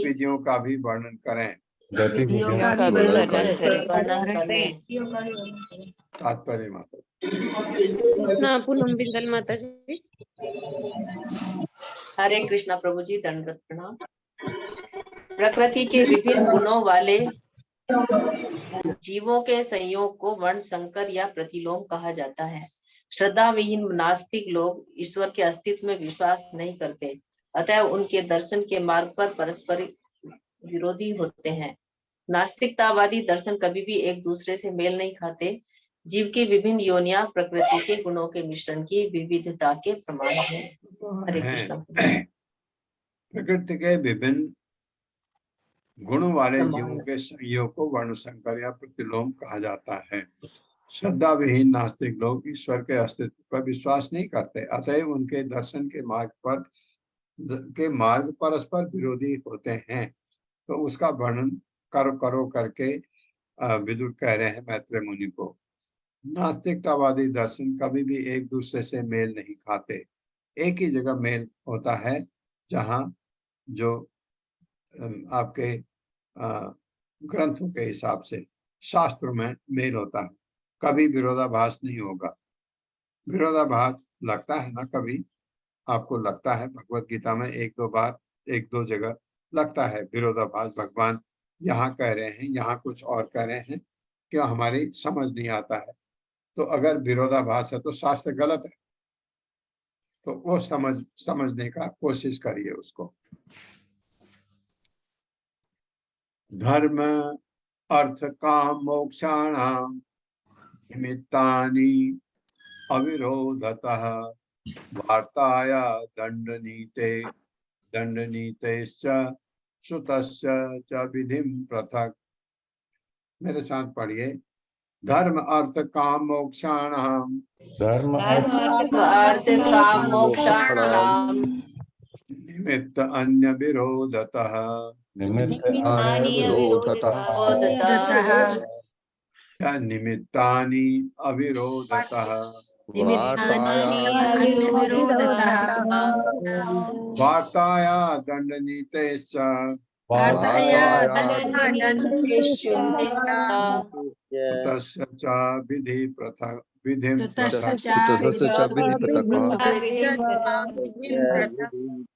विधियों का भी वर्णन करें। तात्पर्य माता पूनम बिंदल माता जी। हरे कृष्णा प्रभु जी, दंडवत प्रणाम। प्रकृति के विभिन्न गुणों वाले जीवों के संयोग को वर्ण संकर या प्रतिलोम कहा जाता है। श्रद्धा विहीन नास्तिक लोग ईश्वर के अस्तित्व में विश्वास नहीं करते, अतः उनके दर्शन के मार्ग पर परस्पर विरोधी होते हैं। नास्तिकतावादी दर्शन कभी भी एक दूसरे से मेल नहीं खाते। जीव की विभिन्न योनियां प्रकृति के गुणों के मिश्रण की विविधता के प्रमाण है। हरे कृष्ण। प्रकृति के विभिन्न गुणों वाले जीवों के संयोग को वर्ण संकर या प्रतिलोम कहा जाता है। श्रद्धा विहीन नास्तिक लोग ईश्वर के अस्तित्व पर विश्वास नहीं करते, अतएव उनके दर्शन के मार्ग परस्पर विरोधी होते हैं। तो उसका वर्णन करो करके विदुर कह रहे हैं मैत्रेय मुनि को। नास्तिकतावादी दर्शन कभी भी एक दूसरे से मेल नहीं खाते। एक ही जगह मेल होता है जहाँ जो आपके ग्रंथों के हिसाब से शास्त्रों में मेल होता है। कभी विरोधाभास नहीं होगा। विरोधाभास लगता है ना, कभी आपको लगता है भगवत गीता में एक दो जगह लगता है विरोधाभास। भगवान यहाँ कह रहे हैं, यहाँ कुछ और कह रहे हैं, क्या हमारी समझ नहीं आता है। तो अगर विरोधाभास है तो शास्त्र गलत है, तो वो समझने का कोशिश करिए उसको। धर्म अर्थ काम मोक्षाणाम निमित्तानि अविरोधतः वार्ताया दंडनीतेश्च श्रुतस्य च विधिं पृथक्। मेरे साथ पढ़िए। धर्म अर्थ काम मोक्षाणाम धर्म अर्थ काम मोक्षाणाम निमित्त अन्य विरोधतः निमित्त विरोधतः या निमित्तानि अविरोधतः वार्ताया दंडनीतेश्च तस्य च विधि पृथक् विधिं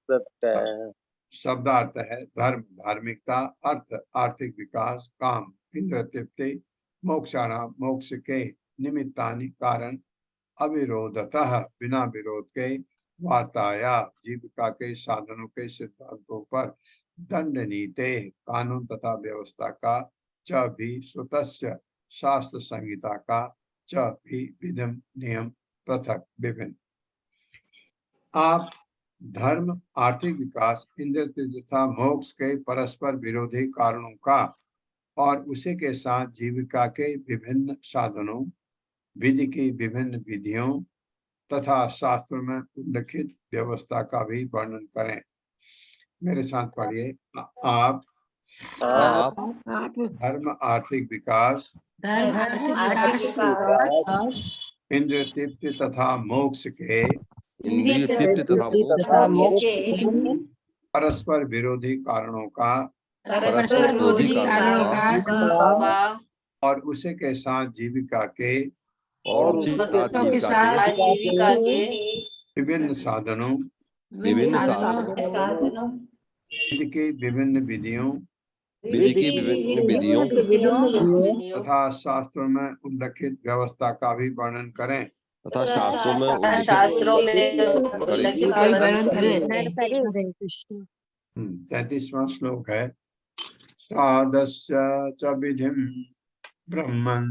पृथक्। शब्दार्थ है धर्म धार्मिकता, अर्थ आर्थिक विकास, काम इंद्र तृप्ति, मोक्षाणाम मोक्ष के, निमित्तानि कारण, अविरोधतः बिना विरोध के, वार्ताया जीविका के साधनों के सिद्धांतों पर, दंड नीते कानून तथा व्यवस्था का, च भी सुतस्य शास्त्र संहिता का, च भी विधिम नियम पृथक विभिन्न। आप धर्म आर्थिक विकास इंद्र तथा मोक्ष के परस्पर विरोधी कारणों का और उसी के साथ जीविका के विभिन्न साधनों, विधि की विभिन्न विधियों तथा शास्त्र में उल्लिखित व्यवस्था का भी वर्णन करें। मेरे साथ पढ़िए। आप धर्म आर्थिक विकास इंद्र तृप्ति तथा मोक्ष के परस्पर विरोधी कारणों का और उसी के साथ जीविका के विभिन्न साधनों, विधि की विभिन्न विधियों तथा शास्त्रों में उल्लिखित व्यवस्था का भी वर्णन करें। तथा शास्त्रों में उल्लिखित वर्णन करें। 33वां श्लोक है। साधस्य च विधिं ब्रह्मन्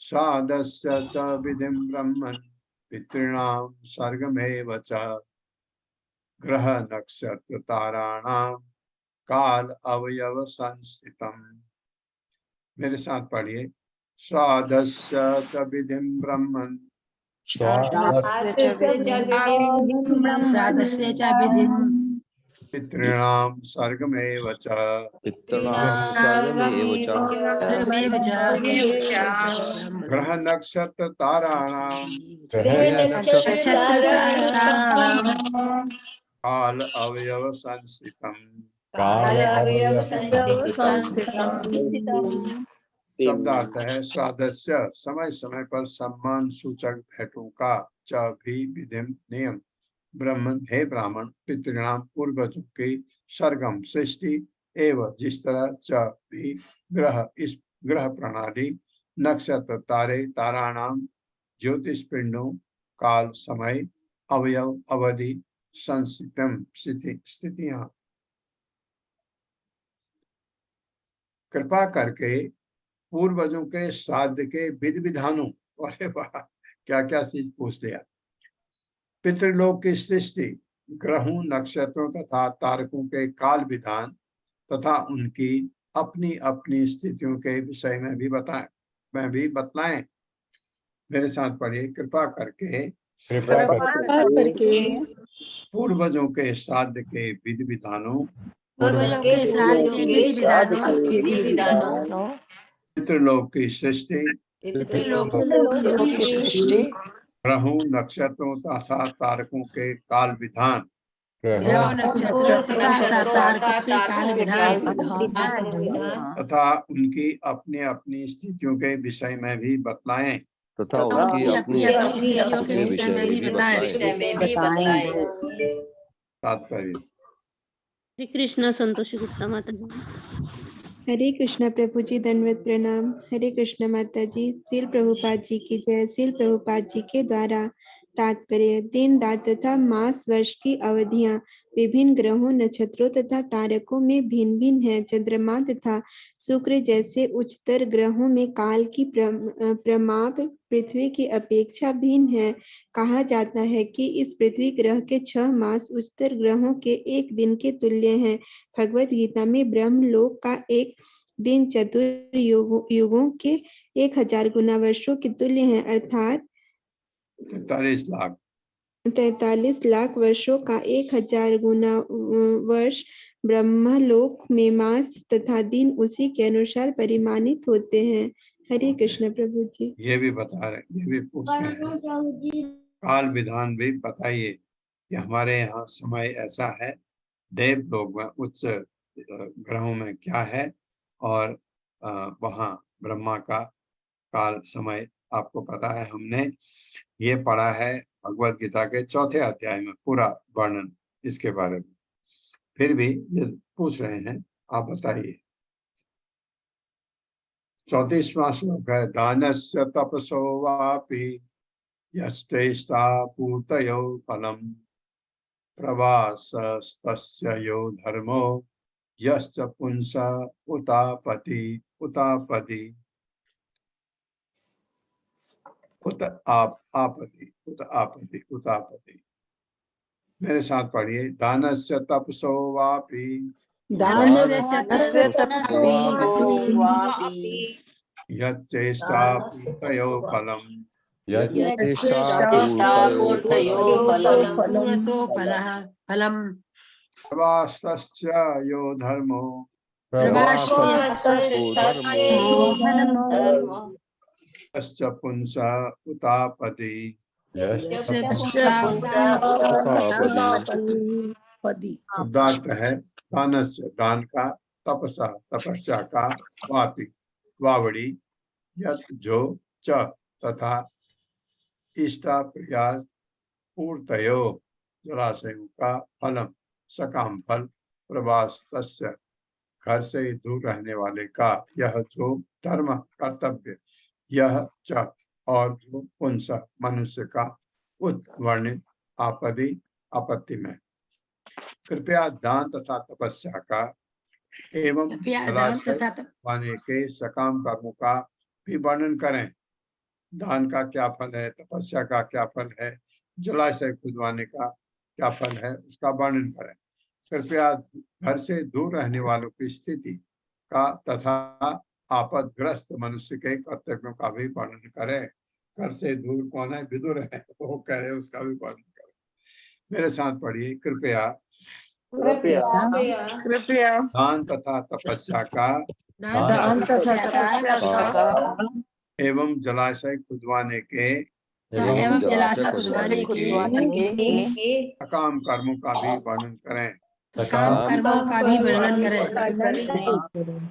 साधस्य च विधिं ब्रह्मन् पितॄणां सर्गमेव च ग्रह नक्षत्र ताराणां काल अवयव संस्थितम्। मेरे साथ पढ़िए। साधस्य च विधिं ब्रह्मन् पितॄणां सर्गमेव च ग्रह नक्षत्र ताराणां काल अवयव संस्थितम्। शब्दार्थ है साधस्य समय समय पर सम्मान सूचक भेंटों का, च भी विधिम नियम, ब्राह्मण हे ब्राह्मण, पितृणाम पूर्वजों की, सर्गम सृष्टि, एवं जिस तरह च भी ग्रह इस ग्रह प्रणाली, नक्षत्र तारे ताराणाम ज्योतिष पिंडों, काल समय, अवयव अवधि, संस्थितम स्थितियां। कृपा करके पूर्वजों के श्राद्ध के विधि विधानों, अरे वाह क्या क्या चीज पूछ लिया, पितृलोक की सृष्टि, ग्रहों नक्षत्रों तथा तारकों के काल विधान तथा उनकी अपनी अपनी स्थितियों के विषय में भी बतलाएं। मेरे साथ पढ़िए। कृपा करके पूर्वजों के श्राद्ध के विधि विधानों, पितृलोक की सृष्टि, ग्रहों नक्षत्रों तथा तारकों के काल विधान तथा उनकी अपनी अपनी स्थितियों के विषय में भी बतलाएं। तथा उनकी अपनी स्थितियों के विषय में भी बताएं। तात्पर्य। श्री कृष्ण संतोषी गुप्ता माता जी। हरे कृष्णा प्रभु जी, दंडवत प्रणाम। हरे कृष्णा माता जी। श्रील प्रभुपाद जी की जय। श्रील प्रभुपाद जी के द्वारा तात्पर्य। दिन रात तथा मास वर्ष की अवधियां विभिन्न ग्रहों नक्षत्रों तथा तारकों में भिन्न भिन्न है। चंद्रमा तथा शुक्र जैसे उच्चतर ग्रहों में काल की प्रमाप पृथ्वी की अपेक्षा भिन्न है। कहा जाता है कि इस पृथ्वी ग्रह के 6 मास उच्चतर ग्रहों के एक दिन के तुल्य हैं। भगवत गीता में ब्रह्मलोक का एक दिन युगों के 1000 गुना वर्षों के तुल्य है, अर्थात 43 लाख वर्षों का 1000 गुना वर्ष ब्रह्मलोक में मास तथा दिन उसी के अनुसार परिमाणित होते हैं। हरे कृष्ण प्रभु जी। ये भी बता रहे, ये भी पूछ रहे हैं, काल विधान भी बताइए कि हमारे यहाँ समय ऐसा है, देव लोक में उच्च ग्रहों में क्या है, और वहाँ ब्रह्मा का काल समय आपको पता है, हमने ये पढ़ा है भगवत गीता के 4थे अध्याय में, पूरा वर्णन इसके बारे में। फिर भी ये पूछ रहे हैं, आप बताइए। 34वां श्लोक है, दानस्य तपसो वापि यस्तेष्टा पूर्तयो फलम् प्रवासस्तस्य यो धर्मो यश्च पुंस उतापति उतापति उतापति। मेरे साथ पढ़िए, दानस्य तपसो वापि यच्चेष्टा पूर्तयो फलम् प्रवासस्य यो धर्मो यश्च पुंस उतापति शब्दार्थ है, दानस्य दान का, तपसा तपस्या का, वापि वावड़ी, यत जो, च तथा, इष्टा प्रयास, पूर्तयो जलाशयों का, फलम सकाम फल, प्रवास तस्य घर से दूर रहने वाले का, यह जो धर्म कर्तव्य, यह च और जो पुंस मनुष्य का, उत वर्णित आपत्ति आपत्ति में। कृपया दान तथा तपस्या का एवं जलाशय पाने के सकाम कर्मों का भी वर्णन करें। दान का क्या फल है, तपस्या का क्या फल है, जलाशय खुदवाने का क्या फल है, उसका वर्णन करें। कृपया घर से दूर रहने वालों की स्थिति का तथा आपदग्रस्त मनुष्य के कर्तव्यों का भी वर्णन करें। घर से दूर कौन है, विदुर है, वो कह रहे, उसका भी वर्णन करें। मेरे साथ पढ़िए, कृपया दान तथा तपस्या का एवं जलाशय खुदवाने के सकाम कर्मों का भी वर्णन करें।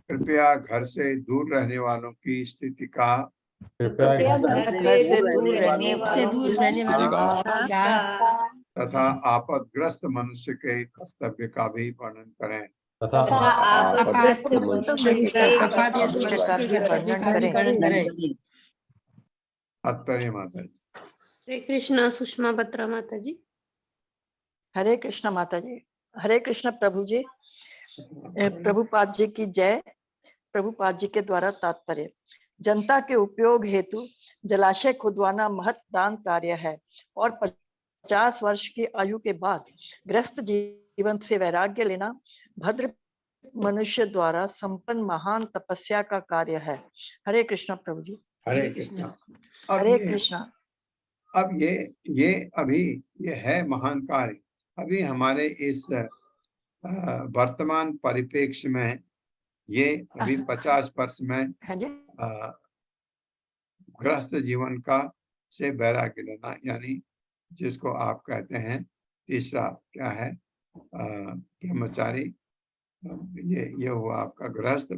कृपया घर से दूर रहने वालों की स्थिति का तथा आपदग्रस्त मनुष्य के कर्तव्य का भी वर्णन करें। तात्पर्य माता जी। हरे कृष्णा। सुषमा बत्रा माता जी। हरे कृष्णा माता जी। हरे कृष्णा प्रभु जी। प्रभुपाद जी की जय। प्रभुपाद जी के द्वारा तात्पर्य, जनता के उपयोग हेतु जलाशय खुदवाना महत् दान कार्य है और 50 वर्ष की आयु के बाद गृहस्थ जीवन से वैराग्य लेना भद्र मनुष्य द्वारा संपन्न महान तपस्या का कार्य है। हरे कृष्णा प्रभु जी। हरे कृष्णा। हरे कृष्णा। अब ये अभी ये है महान कार्य। अभी हमारे इस वर्तमान परिप्रेक्ष्य में ये अभी 50 वर्ष में गृहस्थ जीवन का से वैराग्य लेना, यानी जिसको आप कहते हैं तीसरा क्या है, ब्रह्मचारी, ये हुआ आपका गृहस्थ।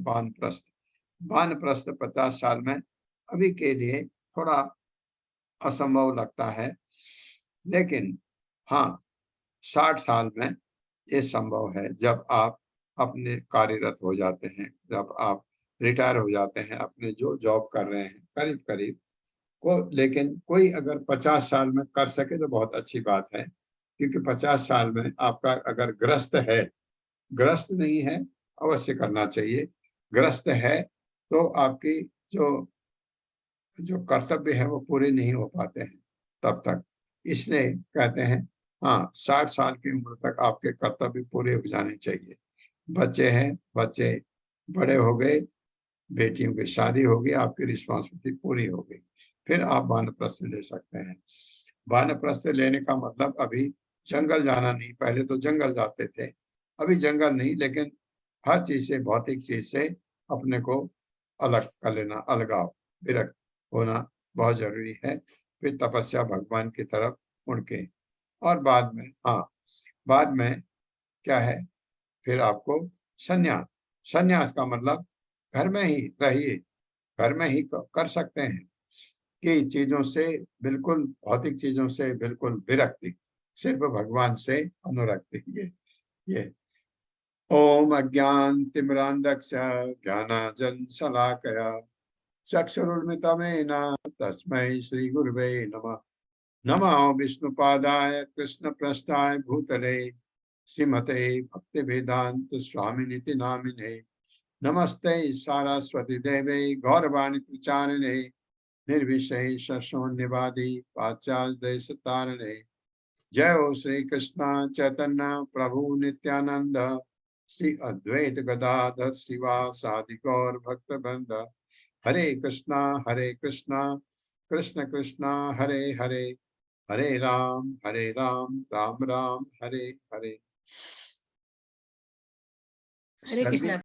वानप्रस्थ 50 साल में अभी के लिए थोड़ा असंभव लगता है, लेकिन हाँ 60 साल में ये संभव है, जब आप अपने कार्यरत हो जाते हैं, जब आप रिटायर हो जाते हैं अपने जो जॉब कर रहे हैं करीब करीब को। लेकिन कोई अगर 50 साल में कर सके तो बहुत अच्छी बात है, क्योंकि 50 साल में आपका अगर ग्रस्त है, ग्रस्त नहीं है अवश्य करना चाहिए, ग्रस्त है तो आपकी जो कर्तव्य है वो पूरे नहीं हो पाते हैं तब तक। इसलिए कहते हैं हाँ 60 साल की उम्र तक आपके कर्तव्य पूरे हो जाने चाहिए। बच्चे हैं, बच्चे बड़े हो गए बेटियों की शादी होगी, आपकी रिस्पॉन्सिबिलिटी पूरी हो गई, फिर आप वानप्रस्थ ले सकते हैं। वानप्रस्थ लेने का मतलब अभी जंगल जाना नहीं, पहले तो जंगल जाते थे, अभी जंगल नहीं, लेकिन हर चीज से, भौतिक चीज से अपने को अलग कर लेना, अलगाव, विरक्त होना बहुत जरूरी है। फिर तपस्या भगवान की तरफ मुड़ के, और बाद में, हाँ, बाद में क्या है, फिर आपको संन्यास। संन्यास का मतलब घर में ही रहिए, घर में ही कर सकते हैं कि चीजों से बिल्कुल, भौतिक चीजों से बिल्कुल विरक्ति, सिर्फ भगवान से अनुरक्ति। ये ओम अज्ञानतिमिरान्धस्य ज्ञानाञ्जनशलाकया चक्षुरुन्मिलितं तस्मै श्री गुरुवे नमः। नमो विष्णुपादाय कृष्णप्रेष्ठाय भूतले श्रीमते भक्तिवेदांत स्वामिनिति नामिने। नमस्ते सारस्वती देवे गौरवाणी प्रचारिणे निर्विशेष शून्यवादी पाश्चात्य देशतारिणे। जय हो श्री कृष्ण चैतन्य प्रभु नित्यानंद श्री अद्वैत गदाधर शिवासादि गौर भक्त वृंद। हरे कृष्णा कृष्ण कृष्णा हरे हरे, हरे राम राम राम हरे हरे। हरे कृष्ण।